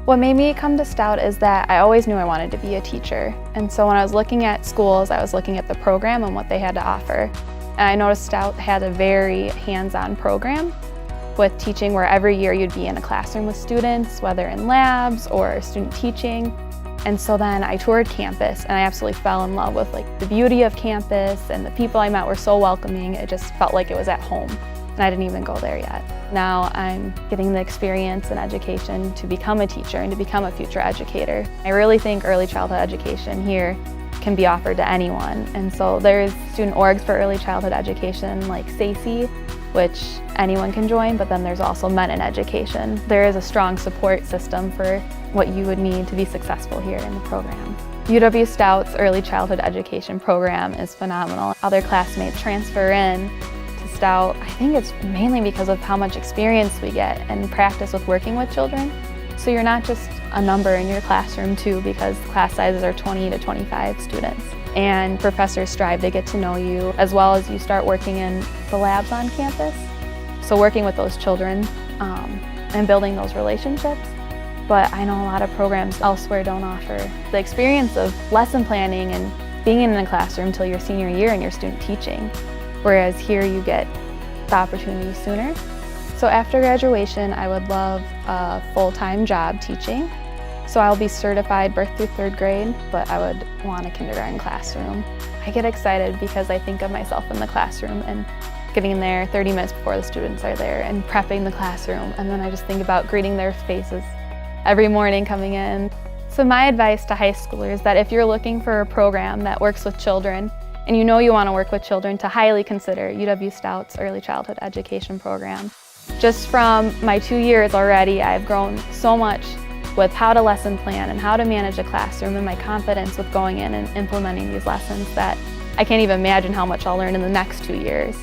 What made me come to Stout is that I always knew I wanted to be a teacher. And so when I was looking at schools, I was looking at the program and what they had to offer. And I noticed Stout had a very hands-on program with teaching where every year you'd be in a classroom with students, whether in labs or student teaching. And so then I toured campus and I absolutely fell in love with the beauty of campus, and the people I met were so welcoming. It just felt like it was at home. And I didn't even go there yet. Now I'm getting the experience and education to become a teacher and to become a future educator. I really think early childhood education here can be offered to anyone. And so there's student orgs for early childhood education like SACE, which anyone can join, but then there's also Men in Education. There is a strong support system for what you would need to be successful here in the program. UW-Stout's early childhood education program is phenomenal. Other classmates transfer in to Stout. I think it's mainly because of how much experience we get and practice with working with children. So you're not just a number in your classroom too, because class sizes are 20 to 25 students. And professors strive to get to know you, as well as you start working in the labs on campus. So working with those children and building those relationships. But I know a lot of programs elsewhere don't offer the experience of lesson planning and being in a classroom until your senior year in your student teaching. Whereas here you get the opportunity sooner. So after graduation, I would love a full-time job teaching. So I'll be certified birth through third grade, but I would want a kindergarten classroom. I get excited because I think of myself in the classroom and getting in there 30 minutes before the students are there and prepping the classroom. And then I just think about greeting their faces every morning coming in. So my advice to high schoolers is that if you're looking for a program that works with children and you know you want to work with children, to highly consider UW-Stout's early childhood education program. Just from my 2 years already, I've grown so much with how to lesson plan and how to manage a classroom, and my confidence with going in and implementing these lessons that I can't even imagine how much I'll learn in the next 2 years.